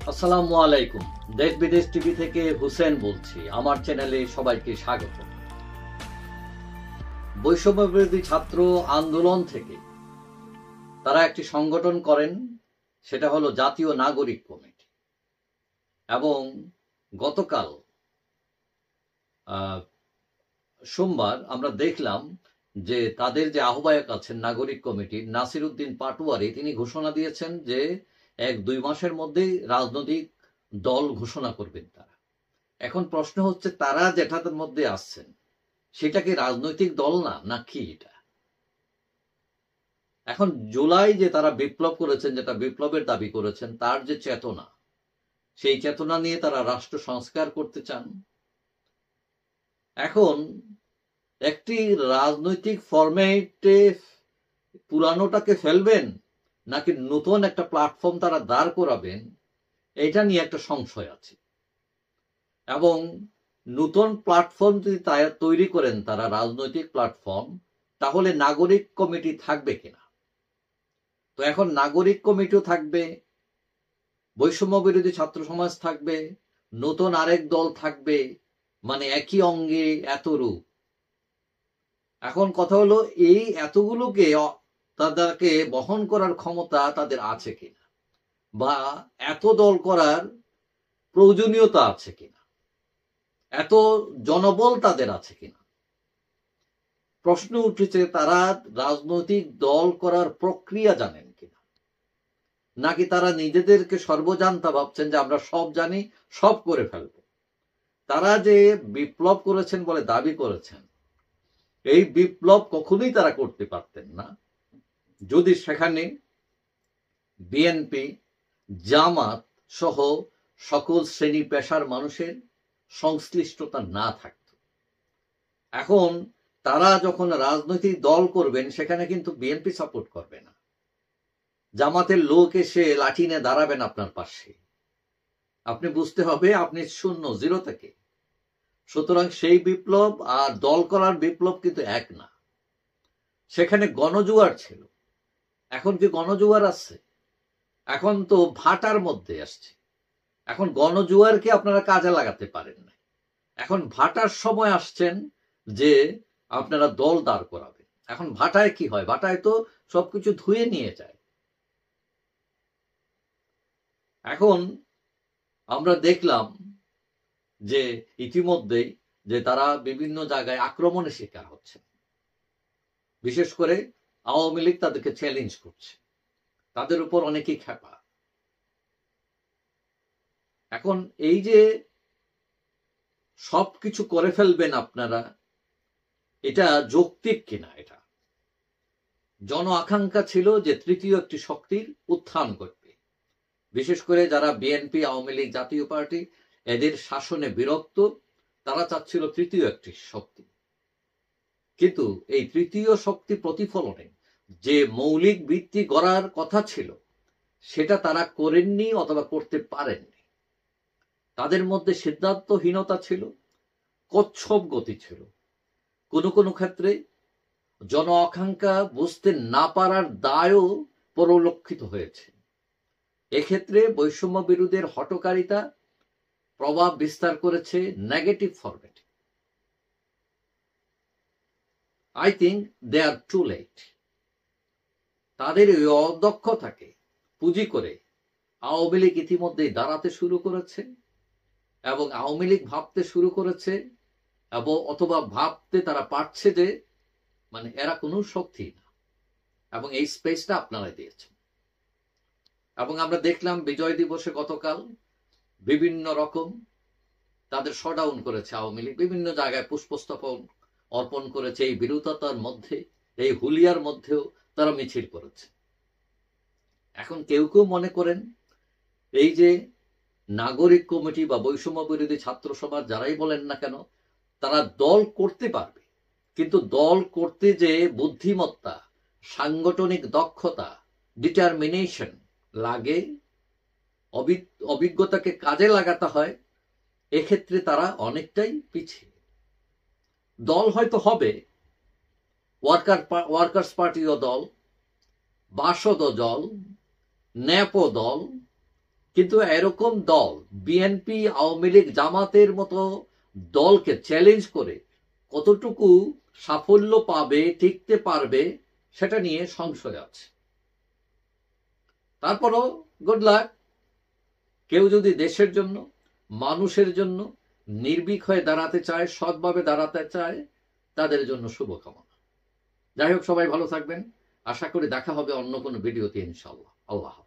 আসসালামু আলাইকুম। দেশ বিদেশ টিভি থেকে হুসেন বলছি। আমার চ্যানেলে সবাইকে স্বাগত। বৈষম্য বিরোধী ছাত্র আন্দোলন থেকে তারা একটি সংগঠন করেন, সেটা হলো জাতীয় নাগরিক কমিটি। এবং গতকাল সোমবার আমরা দেখলাম যে তাদের যে আহ্বায়ক আছেন নাগরিক কমিটির নাসির উদ্দিন পাটোয়ারি, তিনি ঘোষণা দিয়েছেন যে 1-2 মাসের মধ্যেই রাজনৈতিক দল ঘোষণা করবেন তারা। এখন প্রশ্ন হচ্ছে, তারা যেটার মধ্যে আসছেন সেটা কি রাজনৈতিক দল না কি এটা? এখন জুলাই যে তারা বিপ্লব করেছেন, যেটা বিপ্লবের দাবি করেছেন, তার যে চেতনা, সেই চেতনা নিয়ে তারা রাষ্ট্র সংস্কার করতে চান। এখন একটি রাজনৈতিক ফরম্যাটে পুরানোটাকে ফেলবেন নাকি নতুন একটা প্ল্যাটফর্ম তারা দাঁড় করাবেন, এটা নিয়ে একটা সংশয় আছে। এবং নতুন প্ল্যাটফর্ম যদি তৈরি করেন তারা, রাজনৈতিক প্ল্যাটফর্ম, তাহলে নাগরিক কমিটি থাকবে কিনা? তো এখন নাগরিক কমিটিও থাকবে, বৈষম্য বিরোধী ছাত্র সমাজ থাকবে, নতুন আরেক দল থাকবে, মানে একই অঙ্গে এত রূপ। এখন কথা হলো, এই এতগুলোকে তাদেরকে বহন করার ক্ষমতা তাদের আছে কিনা, বা এত দল করার প্রয়োজনীয়তা আছে কিনা, এত জনবল তাদের আছে কিনা। প্রশ্ন উঠেছে, তারা রাজনৈতিক দল করার প্রক্রিয়া জানেন কিনা, নাকি তারা নিজেদেরকে সর্বজান্তা ভাবছেন যে আমরা সব জানি, সব করে ফেলব। তারা যে বিপ্লব করেছেন বলে দাবি করেছেন, এই বিপ্লব কখনোই তারা করতে পারতেন না যদি সেখানে বিএনপি, জামাত সহ সকল শ্রেণী পেশার মানুষের সংশ্লিষ্টতা না থাকত। এখন তারা যখন রাজনৈতিক দল করবেন, সেখানে কিন্তু বিএনপি সাপোর্ট করবে না, জামাতের লোক এসে লাঠি নিয়ে দাঁড়াবেন আপনার পাশে। আপনি বুঝতে হবে আপনি শূন্য, জিরো থেকে। সুতরাং সেই বিপ্লব আর দল করার বিপ্লব কিন্তু এক না। সেখানে গণজোয়ার ছিল, এখন কি গণজোয়ার আছে? এখন তো ভাটার মধ্যে আসছে। এখন গণজোয়ারকে আপনারা কাজে লাগাতে পারেন না, এখন ভাটার সময় আসছেন যে আপনারা দল দাঁড় করাবেন। এখন ভাটায় কি হয়? ভাটায় তো সবকিছু ধুয়ে নিয়ে যায়। এখন আমরা দেখলাম যে ইতিমধ্যেই যে তারা বিভিন্ন জায়গায় আক্রমণের শিকার হচ্ছে, বিশেষ করে আওয়ামী লীগ তাদেরকে চ্যালেঞ্জ করছে, তাদের উপর অনেকেই খেপা। এখন এই যে সবকিছু করে ফেলবেন আপনারা, এটা যৌক্তিক কিনা? এটা জন আকাঙ্ক্ষা ছিল যে তৃতীয় একটি শক্তির উত্থান করবে, বিশেষ করে যারা বিএনপি, আওয়ামী লীগ, জাতীয় পার্টি, এদের শাসনে বিরক্ত, তারা চাচ্ছিল তৃতীয় একটি শক্তি। কিন্তু এই তৃতীয় শক্তি প্রতিফলনে যে মৌলিক ভিত্তি গড়ার কথা ছিল, সেটা তারা করেননি অথবা করতে পারেননি। তাদের মধ্যে সিদ্ধান্তহীনতা ছিল, কচ্ছপ গতি ছিল, কোনো কোনো ক্ষেত্রে জন আকাঙ্ক্ষা বুঝতে না পারার দায়ও পরিলক্ষিত হয়েছে। এক্ষেত্রে বৈষম্য বিরোধীর হঠকারিতা প্রভাব বিস্তার করেছে নেগেটিভ ফরম্যাটে। I think they are too late. তাদের ওই অদক্ষতাকে পুঁজি করে আওয়ামী লীগ ইতিমধ্যেই দাঁড়াতে শুরু করেছে, এবং আওয়ামী লীগ ভাবতে শুরু করেছে, এবং অথবা ভাবতে তারা পারছে যে মানে এরা কোনো শক্তি না, এবং এই স্পেসটা আপনারা দিয়েছেন। এবং আমরা দেখলাম বিজয় দিবসে গতকাল বিভিন্ন রকম তাদের শটডাউন করেছে আওয়ামী লীগ, বিভিন্ন জায়গায় পুষ্পস্তবক অর্পণ করেছে। এই বিরোধতার মধ্যে, এই হুলিয়ার মধ্যেও তারা মিছিল করেছে। এখন কেউ কেউ মনে করেন এই যে নাগরিক কমিটি বা বৈষম্য বিরোধী ছাত্র সমাজ যারাই বলেন না কেন, তারা দল করতে পারবে, কিন্তু দল করতে যে বুদ্ধিমত্তা, সাংগঠনিক দক্ষতা, ডিটারমিনেশন লাগে, অভিজ্ঞতাকে কাজে লাগাতে হয়, এক্ষেত্রে তারা অনেকটাই পিছিয়ে। দল হয়তো হবে, ওয়ার্কার্স পার্টিও দল, বাসদ দল, ন্যাপো দল, কিন্তু এরকম দল বিএনপি, আওয়ামী লীগ, জামাতের মতো দলকে চ্যালেঞ্জ করে কতটুকু সাফল্য পাবে, টিকতে পারবে, সেটা নিয়ে সংশয় আছে। তারপরও গুড লাক। কেউ যদি দেশের জন্য, মানুষের জন্য নির্ভীক হয়ে দাঁড়াতে চায়, সৎভাবে দাঁড়াতে চায়, তাদের জন্য শুভকামনা। যাই হোক, সবাই ভালো থাকবেন। আশা করি দেখা হবে অন্য কোনো ভিডিওতে ইনশাআল্লাহ। আল্লাহ।